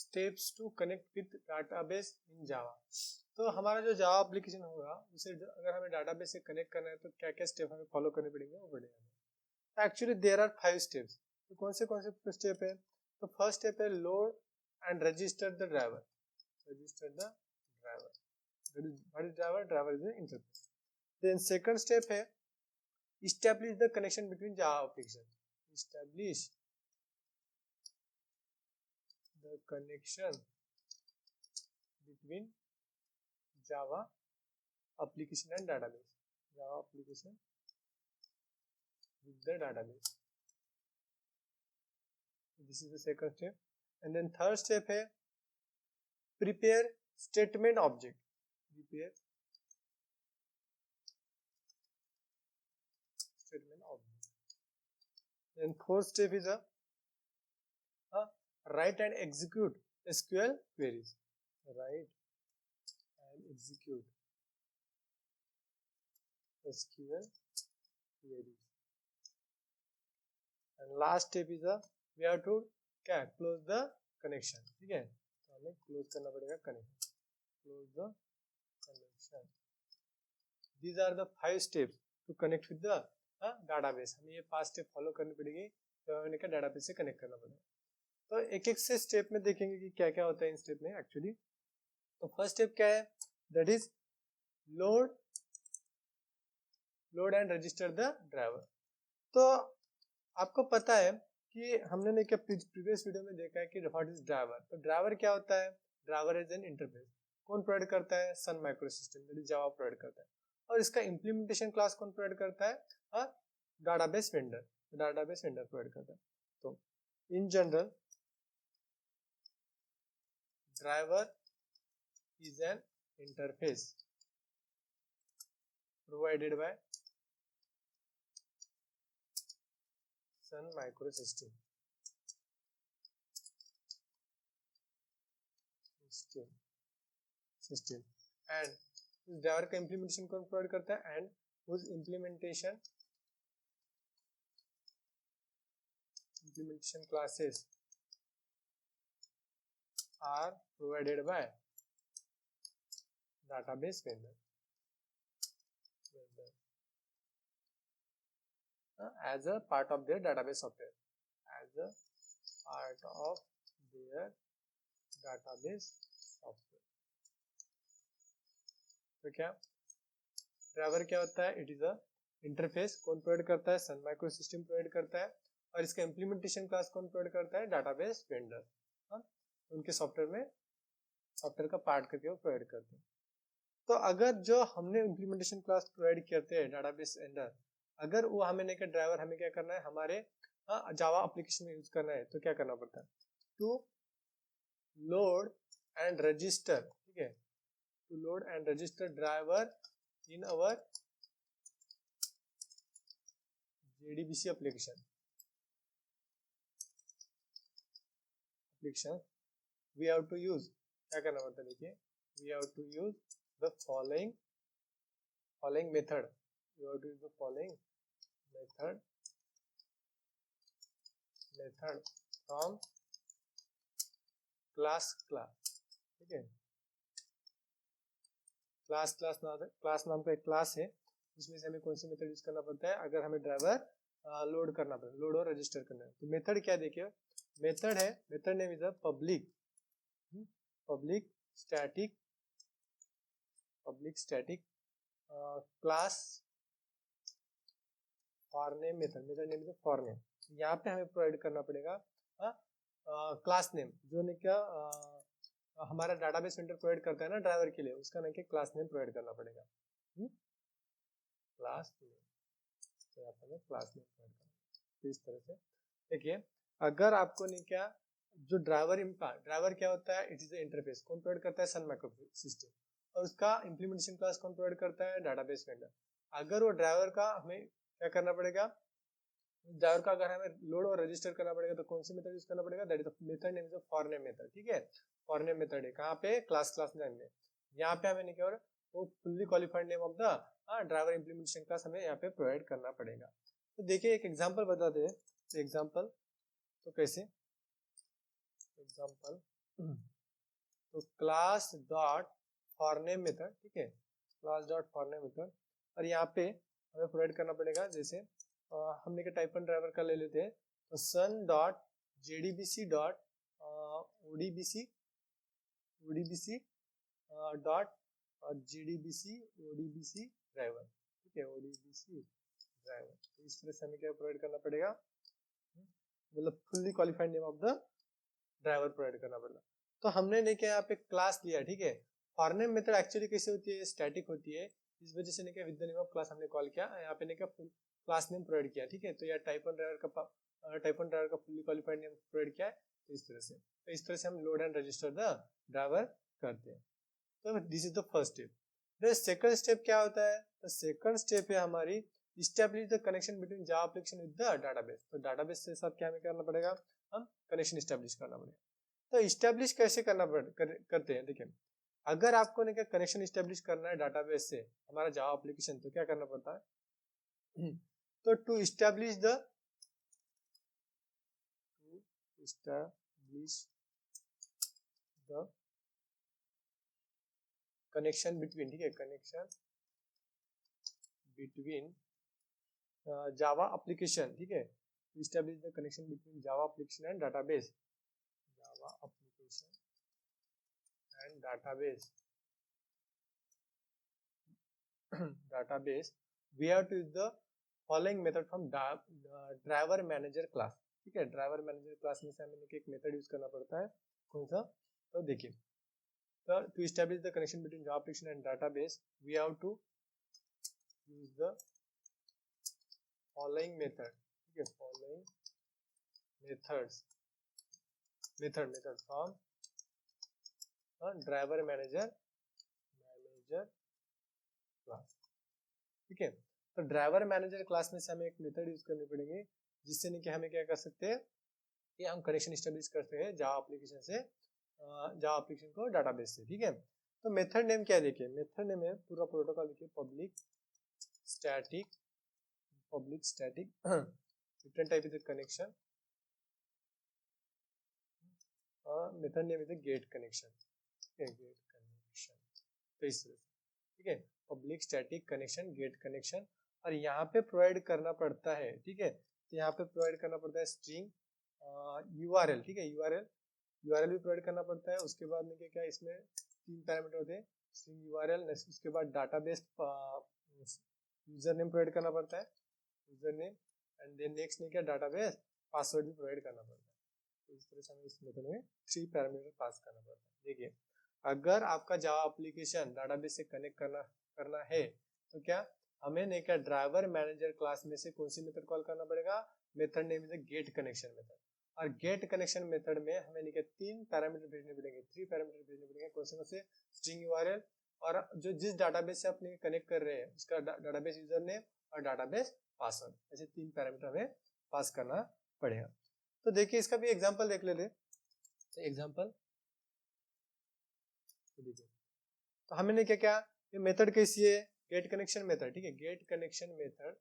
Steps to connect with database in Java. तो हमारा जो जावा एप्लीकेशन होगा उसे अगर हमें डाटाबेस से कनेक्ट करना है तो क्या क्या स्टेप हमें फॉलो करने पड़ेंगे वो पड़ेगा। Actually there are 5 steps. तो कौन से स्टेप है? तो फर्स्ट स्टेप है load and register the driver. Register the driver, what is driver? Driver is the interface. Then second step है establish the connection between Java application. Establish the connection between Java application and database. Java application with the database. This is the second step. And then third step है prepare statement object. Prepare statement object. Then fourth step is a write and execute SQL queries. Write and execute SQL queries. And last step is a we have to क्या close the connection. ठीक है, तो हमें close करना पड़ेगा connection. Close the connection. These are the 5 steps to connect with the database. हमें ये 5 step follow करनी पड़ेगी जब हमें क्या database से connect करना पड़ेगा। तो एक एक से स्टेप में देखेंगे कि क्या क्या होता है इन स्टेप में एक्चुअली। तो फर्स्ट स्टेप क्या है? That is load and register the driver. तो आपको पता है कि हमने ने क्या प्रीवियस वीडियो में देखा है कि व्हाट इज ड्राइवर। तो ड्राइवर क्या होता है? Driver is an interface. कौन प्रोवाइड करता है? Sun micro system, that is Java provide करता है। और इसका इम्प्लीमेंटेशन क्लास कौन प्रोवाइड करता है? Database vendor. Database vendor provide करता है। तो in general driver is an interface provided by Sun Microsystem system and उस ड्राइवर का इम्प्लीमेंटेशन कौन प्रोवाइड करता है? एंड उस implementation classes are provided by database vendor as a part of their database software. As a part of their database software. तो क्या driver क्या होता है? It is a interface. कौन प्रोवाइड करता है? सन माइक्रो सिस्टम प्रोवाइड करता है। और इसका इम्प्लीमेंटेशन क्लास कौन प्रोवाइड करता है? Database vendor. उनके सॉफ्टवेयर का पार्ट करके वो प्रोवाइड करते हैं। तो अगर जो हमने इम्प्लीमेंटेशन क्लास प्रोवाइड करते हैं डाटाबेस वेंडर, अगर वो हमें नहीं, ड्राइवर हमें क्या करना है? हमारे जावा एप्लीकेशन में यूज करना है तो क्या करना पड़ता है? टू लोड एंड रजिस्टर, ठीक है, to load and register driver in our JDBC application we have to use, क्या करना पड़ता है? देखिए, we have to use the following method. We have to use the following method from class, ठीक है। Class नाम का एक क्लास है जिसमें से हमें कौन सी मेथड यूज करना पड़ता है अगर हमें ड्राइवर लोड करना पड़े, लोड और रजिस्टर करना है। तो मेथड क्या देखिए, मेथड है, method name is a public static class for name method. Method name is a for name. यहाँ पे हमें प्रोवाइड करना पड़ेगा क्लास नेम, जो ने क्या हमारा डाटाबेस वेंडर प्रोवाइड करता है ना ड्राइवर के लिए, उसका नाम क्या क्लास नेम प्रोवाइड करना पड़ेगा, क्लास नेम। तो यहाँ पर क्लास नेम प्रोवाइड करना। तो इस तरह से देखिए, अगर आपको नहीं क्या जो ड्राइवर क्या होता है? It is the interface. कौन प्रोवाइड करता है? Sun micro system. और उसका इम्प्लीमेंटेशन क्लास कौन प्रोवाइड करता है? Database vendor. अगर वो ड्राइवर का हमें क्या करना पड़ेगा? ड्राइवर का अगर हमें लोड और रजिस्टर करना पड़ेगा तो कौन सी मेथड यूज करना पड़ेगा? That is the method name is for name method, ठीक है। फॉर नेम मेथड है कहाँ पे? क्लास नेम में। यहाँ पे हमें नहीं क्या वो fully qualified name of the driver implementation class हमें यहाँ पे प्रोवाइड करना पड़ेगा। तो देखिए एक एग्जांपल बताते हैं। एग्जांपल तो कैसे? एग्जांपल तो क्लास डॉट फॉरनेम मेथड, ठीक है, क्लास डॉट फॉरनेम मेथड, और यहाँ पे हमें प्रोवाइड करना पड़ेगा, जैसे हमने क्या टाइप एंड ड्राइवर का ले लेते हैं, तो sun dot JDBC dot ODBC dot JDBC ODBC driver, ठीक है, ओडीबीसी ड्राइवर। तो इस तरह से हमें क्या प्रोवाइड करना पड़ेगा, मतलब fully qualified name of the driver provide करना पड़ेगा। तो हमने ने क्या यहाँ पे क्लास लिया, ठीक है। फॉरनेम मेथड एक्चुअली कैसे होती है, स्टैटिक होती है, इस वजह से ने क्या with the name of class हमने कॉल किया, यहाँ पे ने क्या फुल क्लास नेम प्रोवाइड किया, ठीक है। तो यह टाइप ऑन ड्राइवर का फुल्ली क्वालिफाइड नेम प्रोवाइड किया है, तो इस तरह से हम load and register the driver करते हैं। तो this is the first step. The second step क्या होता है, तो सेकंड स्टेप है हमारी establish the connection between Java application with the database। तो database से साथ क्या हमें करना पड़ेगा, हम कनेक्शन establish करना पड़ेगा। तो establish कैसे करते हैं, देखिए, अगर आपको ने क्या कनेक्शन establish करना है database से हमारा Java application, तो क्या करना पड़ता है, तो to establish the connection between, ठीक है, connection between Java application, ठीक है, to establish the connection between Java application and database, Java application and database database we have to use the following method from driver manager class, ठीक है। Driver manager class में से हमें एक method use करना पड़ता है, कौन सा, तो देखिए, तो to establish the connection between Java application and database we have to use the following method, ठीक है, following method from driver manager class, ठीक है। तो ड्राइवर मैनेजर क्लास में से हमें एक मेथड यूज करनी पड़ेगी, जिससे नहीं कि हमें क्या कर सकते हैं कि हम कनेक्शन एस्टेब्लिश करते हैं जावा एप्लीकेशन से, जावा एप्लीकेशन को डाटाबेस से, ठीक है। तो मेथड नेम क्या है, देखिए, मेथड नेम है पूरा प्रोटोकॉल लिखिए, public static return type is connection, method name is get connection, get connection. तो इस तरह से, ठीक है, public static connection get connection, और यहाँ पे प्रोवाइड करना पड़ता है, ठीक है, तो यहाँ पे प्रोवाइड करना पड़ता है स्ट्रिंग यूआरएल, ठीक है, यूआरएल भी प्रोवाइड करना पड़ता है। उसके बाद में क्या इसमें 3 पैरामीटर होते हैं, स्ट्रिंग यूआरएल, उसके बाद डाटाबेस यूजर नेम प्रोवाइड करना पड़ता है, user name, and then next ने क्या डाटाबेस पासवर्ड भी प्रोवाइड करना पड़ता है। तो इस तरह से हमें इस मेथड में 3 पैरामीटर पास करना पड़ता है। देखिए, अगर आपका जावा एप्लीकेशन डाटाबेस से कनेक्ट करना है, तो क्या हमें नहीं क्या ड्राइवर मैनेजर क्लास में से कौन सी मेथड कॉल करना पड़ेगा, method name is get connection method, और गेट कनेक्शन मेथड में हमें नहीं क्या 3 पैरामीटर भेजने पड़ेंगे, 3 पैरामीटर भेजने पड़ेंगे, कौन से स्ट्रिंग यूआरएल, और जो जिस डाटाबेस से अपने कनेक्ट कर रहे हैं उसका डाटाबेस यूजर नेम और डाटाबेस पासवर्ड, ऐसे 3 पैरामीटर हमें पास करना पड़ेगा। तो देखिए, इसका भी एग्जांपल देख लेते, तो एग्जांपल देखिए, तो हमने क्या ये मेथड कैसी है, गेट कनेक्शन मेथड, ठीक है, गेट कनेक्शन मेथड,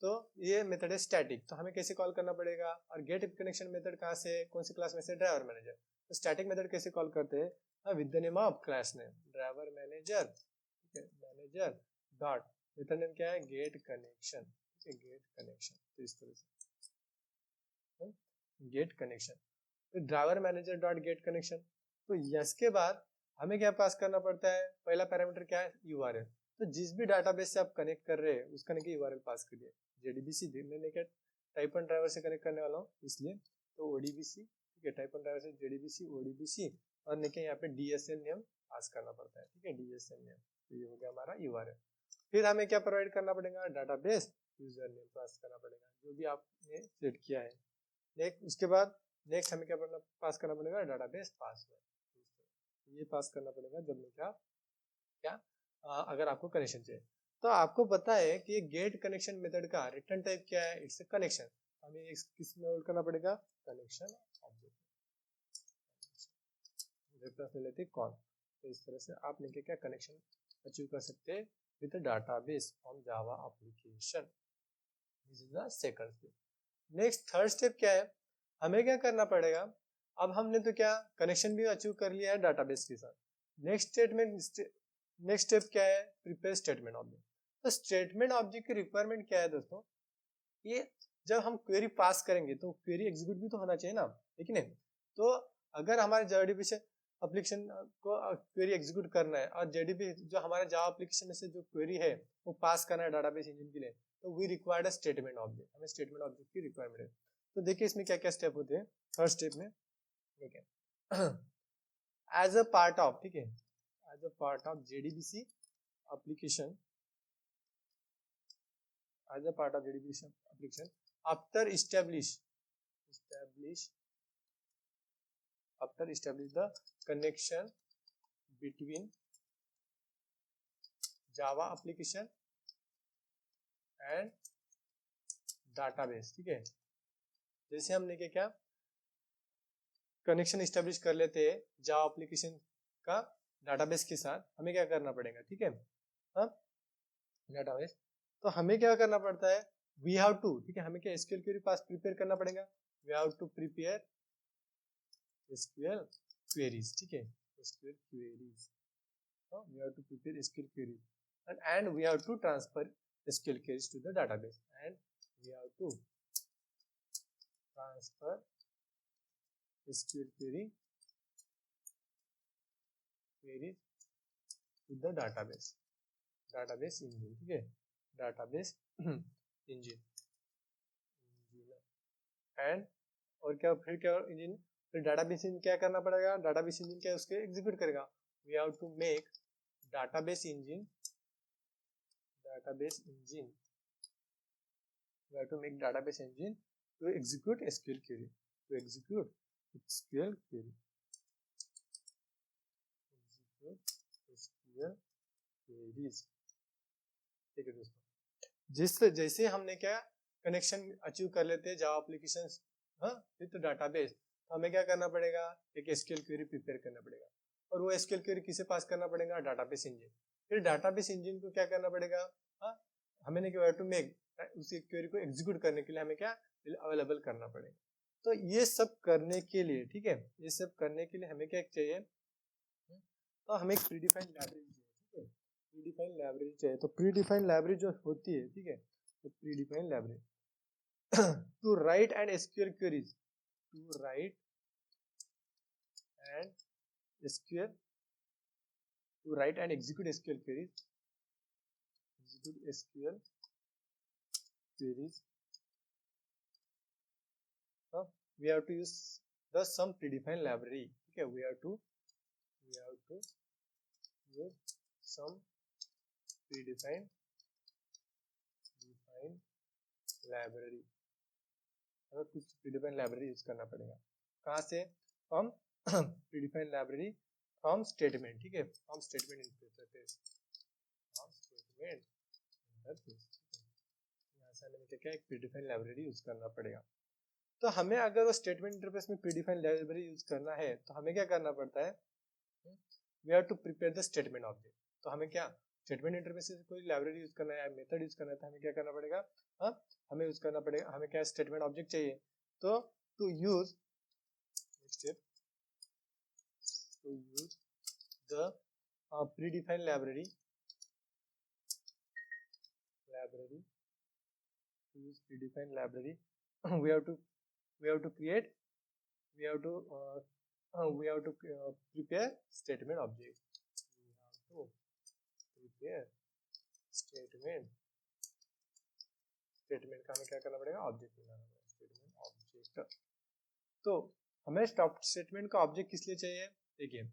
तो ये मेथड है स्टैटिक, तो हमें कैसे कॉल करना पड़ेगा, और गेट कनेक्शन मेथड कहाँ से, कौन सी क्लास में से, ड्राइवर मैनेजर। तो स्टैटिक मेथड कैसे कॉल करते हैं, with the name of class name driver manager, ठीक है, मैनेजर डॉट मेथड नेम क्या है, गेट कनेक्शन, ठीक है, गेट कनेक्शन। तो इस तरह से गेट कनेक्शन, तो driver manager dot get connection. तो इसके बाद हमें क्या पास करना पड़ता है, पहला पैरामीटर क्या है, यूआरएल, तो जिस भी डाटाबेस से आप कनेक्ट कर रहे हैं उसका नहीं यूआरएल पास करिए, जेडीबीसी मैंने क्या टाइप ऑन ड्राइवर से कनेक्ट करने वाला हूँ इसलिए, तो ओडीबीसी, ठीक है, टाइप ऑन ड्राइवर से जेडीबीसी ओडीबीसी, और नहीं यहाँ पे डीएसएन नेम पास करना पड़ता है, ठीक है, डीएसएन नेम। तो ये हो गया हमारा यूआरएल। फिर हमें क्या प्रोवाइड करना पड़ेगा, डाटाबेस यूजर नेम पास करना पड़ेगा, जो भी आपने सेट किया है। नेक्स्ट उसके बाद नेक्स्ट हमें क्या पास करना पड़ेगा, डाटाबेस पासवर्ड, ये पास करना पड़ेगा जब में क्या अगर आपको कनेक्शन चाहिए। तो आपको पता है कि ये गेट कनेक्शन मेथड का रिटर्न टाइप क्या है, इट्स अ कनेक्शन, हमें किस में होल्ड करना पड़ेगा, कनेक्शन ऑब्जेक्ट रेफरेंस ले लेते कॉल। तो इस तरह से आप लेके क्या कनेक्शन अचीव कर सकते हैं with database on Java application. This is the second step. Next third step क्या है, हमें क्या करना पड़ेगा, अब हमने तो क्या कनेक्शन भी अचीव कर लिया है डाटाबेस के साथ। नेक्स्ट स्टेप क्या है, प्रिपेयर स्टेटमेंट ऑब्जेक्ट। तो स्टेटमेंट ऑब्जेक्ट की रिक्वायरमेंट क्या है दोस्तों, ये जब हम क्वेरी पास करेंगे तो क्वेरी एग्जीक्यूट भी तो होना चाहिए ना, है कि नहीं। तो अगर हमारे जेडीबी एप्लीकेशन को क्वेरी एग्जीक्यूट करना है और जेडीबी जो हमारे जावा एप्लीकेशन में से जो क्वेरी है वो पास करना है डाटाबेस इंजन के लिए, तो we required a statement object, हमें स्टेटमेंट ऑब्जेक्ट की रिक्वायरमेंट है। तो देखिए इसमें क्या क्या स्टेप होते हैं। थर्ड स्टेप में ठीक है एज अ पार्ट ऑफ, ठीक है, as a part of JDBC application, as a part of JDBC application, after establish the connection between Java application and database, ठीक है। जैसे हमने क्या कनेक्शन इस्टेब्लिश कर लेते हैं जावा एप्लीकेशन का डाटाबेस के साथ, हमें क्या करना पड़ेगा, ठीक है। डाटाबेस, तो हमें क्या करना पड़ता है, वी हैव टू, ठीक है, हमें क्या एसक्यूएल क्वेरी पास प्रिपेयर करना पड़ेगा। We have to prepare SQL queries, ठीक है, SQL queries, we have to prepare SQL queries and we have to transfer SQL queries to the database, and we have to transfer SQL queries to the database engine, ठीक है, database engine and और क्या फिर क्या engine, फिर database engine क्या करना पड़ेगा, database engine क्या उसके एग्जीक्यूट करेगा। we have to make database engine we have to make database engine to execute SQL query, SQL queries, ठीक है दोस्तों। जैसे हमने क्या कनेक्शन अचीव कर लेते हैं जावा एप्लीकेशन विद डाटाबेस, तो हमें क्या करना पड़ेगा, एक एसक्यूएल क्वेरी प्रिपेयर करना पड़ेगा, और वो एसक्यूएल क्वेरी किसे पास करना पड़ेगा, डाटाबेस इंजन। फिर डाटाबेस इंजन को क्या करना पड़ेगा, हमें क्या टू मेक उसी क्वेरी को एग्जीक्यूट करने के लिए हमें क्या अवेलेबल करना पड़ेगा। तो ये सब करने के लिए, ठीक है, ये सब करने के लिए हमें क्या चाहिए, तो हमें एक प्रीडिफाइंड लाइब्रेरी चाहिए, ठीक है, प्रीडिफाइंड लाइब्रेरी चाहिए। तो प्रीडिफाइंड लाइब्रेरी जो होती है, ठीक है, तो predefined library to write and SQL queries, to write and SQL, to write and execute SQL queries, we have to use the some predefined library, ठीक है, we have to use some predefined library, हमें कुछ predefined library use करना पड़ेगा। कहाँ से, from predefined library from statement, ठीक है, फ्रॉम स्टेटमेंट इंटरफेस, यहाँ से हमें क्या एक predefined library यूज करना पड़ेगा। तो हमें अगर वो स्टेटमेंट इंटरफेस में प्रीडिफाइंड लाइब्रेरी यूज करना है तो हमें क्या करना पड़ता है, we have to prepare the statement object. तो हमें क्या स्टेटमेंट इंटरफेस से कोई लाइब्रेरी यूज करना है, मेथड यूज करना है, तो हमें क्या करना पड़ेगा, हमें यूज करना पड़ेगा, हमें क्या स्टेटमेंट ऑब्जेक्ट चाहिए। तो to use the predefined library we have to create, we have to prepare statement object, statement का हमें क्या करना पड़ेगा, ऑब्जेक्ट बनाना पड़ेगा, स्टेटमेंट ऑब्जेक्ट। तो हमें स्टेटमेंट का ऑब्जेक्ट किस लिए चाहिए, देखिए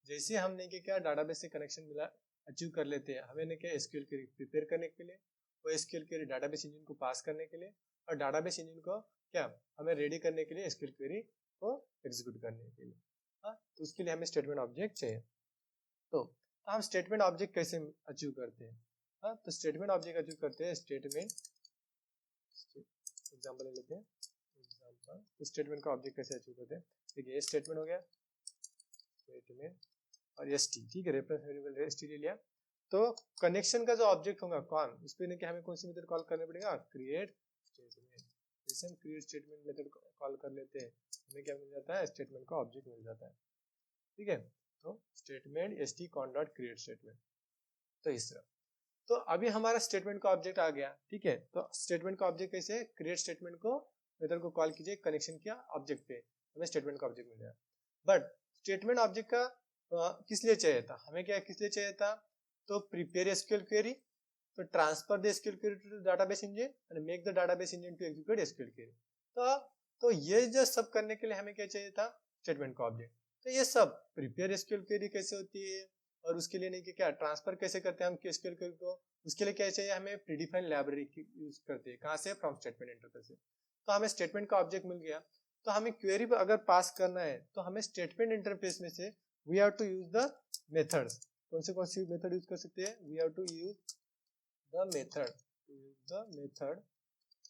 जैसे हमने क्या डाटाबेस से कनेक्शन मिला अचीव कर लेते हैं, हमें क्या एसक्यूएल क्वेरी प्रिपेयर करने के लिए, वो एसक्यूएल क्वेरी डाटाबेस इंजन को पास करने के लिए, और डाटाबेस इंजन को क्या हमें रेडी करने के लिए एसक्यूएल क्वेरी को एग्जीक्यूट करने के लिए, तो उसके लिए हमें स्टेटमेंट ऑब्जेक्ट चाहिए। तो हम स्टेटमेंट ऑब्जेक्ट कैसे अचीव करते हैं, तो स्टेटमेंट ऑब्जेक्ट अचीव करते हैं, स्टेटमेंट एग्जांपल ले लेते हैं, एग्जांपल, तो स्टेटमेंट का ऑब्जेक्ट कैसे अचीव करते हैं, देखिए ये स्टेटमेंट हो गया, स्टेटमेंट और एसटी, ठीक है, रेफरेंस वेरिएबल एसटी ले लिया। तो कनेक्शन का जो ऑब्जेक्ट होगा कौन, उस पे क्या हमें कौन सी मेथड कॉल करना पड़ेगा, क्रिएट स्टेटमेंट। जैसे हम क्रिएट स्टेटमेंट मेथड कॉल कर लेते हैं, हमें क्या मिल जाता है, स्टेटमेंट का ऑब्जेक्ट मिल जाता है, ठीक है। तो statement stcon dot create statement, तो इस तरह। तो अभी हमारा स्टेटमेंट का ऑब्जेक्ट आ गया, ठीक है। तो स्टेटमेंट का ऑब्जेक्ट कैसे, क्रिएट स्टेटमेंट को मेथड को कॉल कीजिए, कनेक्शन किया ऑब्जेक्ट पे, हमें स्टेटमेंट का ऑब्जेक्ट मिल गया। बट स्टेटमेंट ऑब्जेक्ट का किस लिए चाहिए था, हमें क्या किस लिए चाहिए था, तो प्रिपेयर एसक्यूएल क्वेरी, तो transfer the SQL query to the database engine and make the database engine to execute SQL query. तो ये जो सब करने के लिए हमें क्या चाहिए था, स्टेटमेंट का ऑब्जेक्ट। तो ये सब प्रिपेयर एसक्यूएल क्वेरी कैसे होती है, और उसके लिए नहीं कि क्या ट्रांसफर कैसे करते हैं हम एसक्यूएल क्वेरी को, उसके लिए क्या चाहिए, हमें प्रीडिफाइंड लाइब्रेरी यूज करते हैं, कहाँ से, फ्रॉम स्टेटमेंट इंटरफेस से। तो हमें स्टेटमेंट का ऑब्जेक्ट मिल गया, तो हमें क्वेरी अगर पास करना है तो हमें स्टेटमेंट इंटरफेस में से we have to use the methods. कौन सी मेथड यूज कर सकते हैं, we have to use the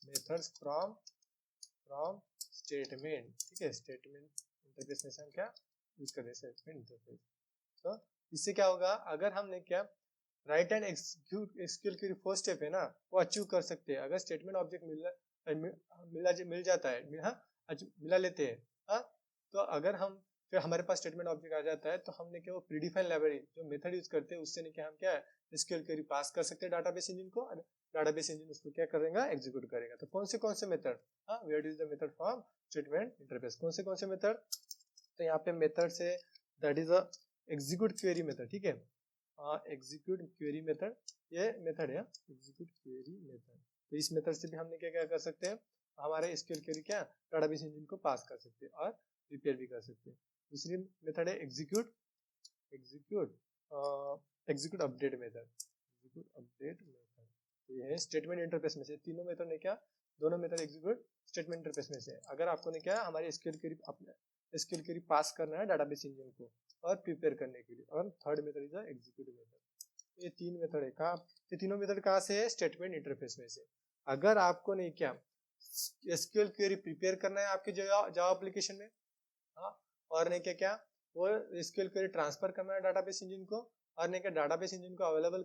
methods from statement, ठीक है। स्टेटमेंट इंटरफेस में से हम क्या यूज कर रहे हैं, स्टेटमेंट इंटरफेस। तो इससे क्या होगा, अगर हमने क्या right and execute SQL query first step है ना, वो अचीव कर सकते हैं अगर स्टेटमेंट ऑब्जेक्ट मिल जाता है, मिला लेते हैं। हाँ, तो अगर हम फिर हमारे पास स्टेटमेंट ऑब्जेक्ट आ जाता है, तो हमने क्या वो प्रीडिफाइंड लाइब्रेरी जो मेथड यूज करते हैं उससे नहीं क्या हम क्या एसक्यूएल क्वेरी पास कर सकते हैं डाटाबेस इंजन को, डाटाबेस इंजन उसको क्या करेगा, एग्जीक्यूट करेगा। तो कौन से मेथड, हाँ, where is the method from statement interface, कौन से मेथड, तो यहाँ पे मेथड से that is a execute query method, ठीक है। एग्जीक्यूट क्वेरी मेथड, ये मेथड है एग्जीक्यूट क्वेरी मेथड। तो इस मेथड से भी हमने क्या क्या कर सकते हैं, हमारे एसक्यूएल क्वेरी क्या डाटाबेस इंजन को पास कर सकते हैं और रिपेयर भी कर सकते हैं। दूसरी मेथड है एग्जीक्यूट अपडेट मेथड, तो ये है स्टेटमेंट इंटरफेस में से। तीनों मेथड ने क्या, दोनों मेथड एग्जीक्यूट स्टेटमेंट इंटरफेस में से। अगर आपको ने क्या हमारे एसक्यूएल क्वेरी पास करना है डाटाबेस इंजन को और प्रिपेयर करने के लिए, और third method is execute method. ये तीन मेथड है, कहाँ, ये तीनों मेथड कहाँ से है, स्टेटमेंट इंटरफेस में से। अगर आपको नहीं क्या एसक्यूएल क्वेरी प्रिपेयर करना है आपके जावा एप्लीकेशन में, हाँ, और नहीं क्या क्या वो एसक्यूएल क्वेरी ट्रांसफर करना है डाटाबेस इंजन को, और नहीं क्या डाटाबेस इंजन को अवेलेबल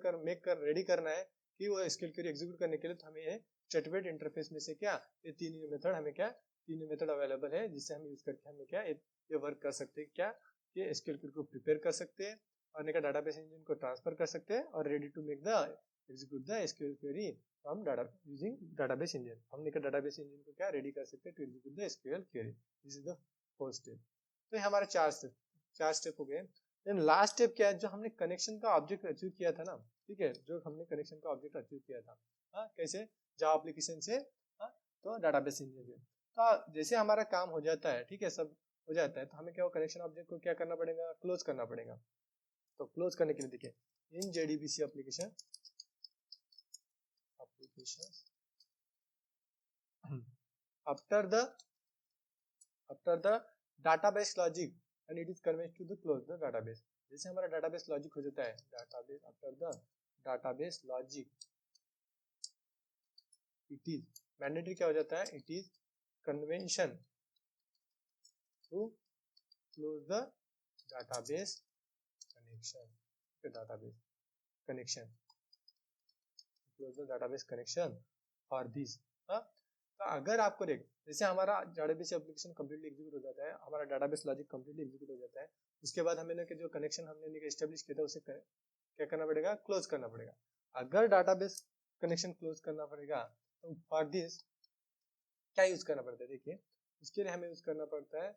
रेडी करना है कि वो एसक्यूएल क्वेरी एग्जीक्यूट करने के लिए, तो हमें ये स्टेटमेंट इंटरफेस में से क्या ये तीन मेथड हमें क्या तीन मेथड अवेलेबल है, जिससे हम यूज करके हमें क्या ये वर्क कर सकते हैं, क्या ये एसक्यूएल क्वेरी को प्रिपेयर कर सकते हैं, और नहीं क्या डाटाबेस इंजन को ट्रांसफर कर सकते हैं, और ready to make the execute the SQL query from data using database engine. हमने क्या डाटाबेस इंजन को क्या रेडी कर सकते हैं to execute the SQL query. This is the first step. तो ये हमारे चार स्टेप हो गए। देन लास्ट स्टेप क्या है, जो हमने कनेक्शन का ऑब्जेक्ट अचीव किया था ना, ठीक है, जो हमने कनेक्शन का ऑब्जेक्ट अचीव किया था, हाँ, कैसे, जावा एप्लीकेशन से, हाँ, तो डाटाबेस इंजन से। तो जैसे हमारा काम हो जाता है, ठीक है, सब हो जाता है, तो हमें क्या वो कनेक्शन ऑब्जेक्ट को क्या करना पड़ेगा, क्लोज करना पड़ेगा। तो क्लोज करने के लिए देखिए, in JDBC application after the database logic and it is conveys to the close the database। जैसे हमारा database logic हो जाता है, database after the database logic it is mandatory क्या हो जाता है, it is convention to close the database connection, database connection, close the database connection for this। हाँ, तो अगर आपको देख, जैसे हमारा डाटाबेस एप्लीकेशन कंप्लीटली एग्जीक्यूट हो जाता है, हमारा डाटाबेस लॉजिक कंप्लीटली एग्जीक्यूट हो जाता है, उसके बाद हमें ना कि जो कनेक्शन हमने एस्टेब्लिश किया था उसे क्या करना पड़ेगा, क्लोज करना पड़ेगा। अगर डाटाबेस कनेक्शन क्लोज करना पड़ेगा तो फॉर दिस क्या यूज करना पड़ता है, देखिए इसके लिए हमें यूज करना पड़ता है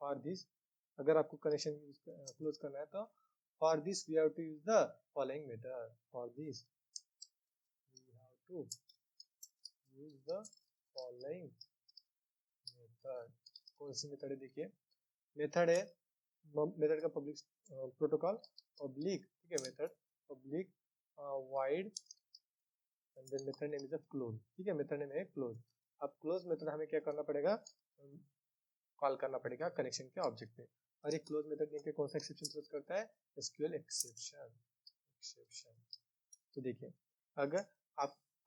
फॉर दिस। अगर आपको कनेक्शन क्लोज करना है तो for this we have to use the following method, for this we have to use the following method। कौन सी मेथड है, देखिए मेथड है, मेथड का पब्लिक प्रोटोकॉल पब्लिक, ठीक है, method public void and then method name is close, ठीक है, मेथड नेम है क्लोज। अब क्लोज मेथड हमें क्या करना पड़ेगा, कॉल करना पड़ेगा कनेक्शन के ऑब्जेक्ट पे, और ये क्लोज मेथड देखिए कौन सा एक्सेप्शन थ्रो करता है, एसक्यूएल एक्सेप्शन। तो देखिए अगर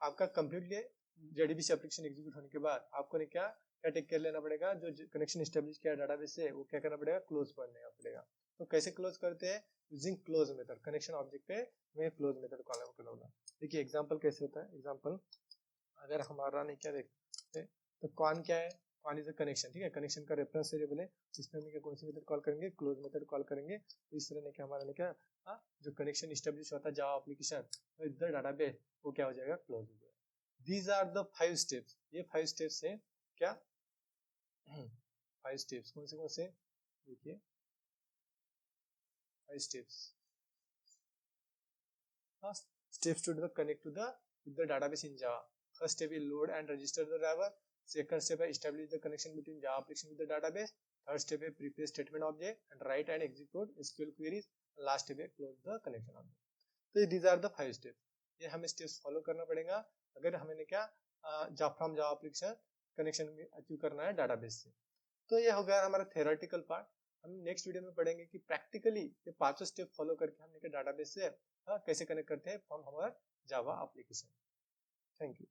आपका कंप्लीटली जेडीबीसी एप्लीकेशन एग्जीक्यूट होने के बाद आपको ने क्या टेक केयर लेना पड़ेगा, जो कनेक्शन एस्टेब्लिश किया डाटाबेस से वो क्या करना पड़ेगा, क्लोज करना पड़ेगा। तो कैसे क्लोज करते हैं, using close method, connection object पे मैं क्लोज मेथड कॉल करूंगा। देखिए एग्जांपल कैसे होता है, एग्जांपल अगर हमारा नहीं क्या देखते तो कौन क्या है, वन इज द कनेक्शन, ठीक है, कनेक्शन का रेफरेंस वेरिएबल है, इसमें हम कौन सी मेथड कॉल करेंगे, क्लोज मेथड कॉल करेंगे। तो इस तरह ने क्या हमारा क्या जो कनेक्शन इस्टेब्लिश होता है Java application with the database वो क्या हो जाएगा, क्लोज हो जाएगा। दीज आर द 5 स्टेप्स, ये 5 स्टेप्स है क्या 5 स्टेप्स कौन से देखिए 5 steps. Steps to connect to the with the database in Java. First step is load and register the driver. Second step is establish the connection between Java application with the database. Third step is prepare statement object and write and execute SQL queries. Last step is close the connection object. तो these are the 5 steps. ये हमें steps follow करना पड़ेगा अगर हमें क्या from Java application connection achieve करना है database से। तो ये हो गया हमारा theoretical part। हम नेक्स्ट वीडियो में पढ़ेंगे कि प्रैक्टिकली ये 5 स्टेप फॉलो करके हम डाटाबेस से कैसे कनेक्ट करते हैं फ्रॉम हमारा जावा एप्लीकेशन। Thank you.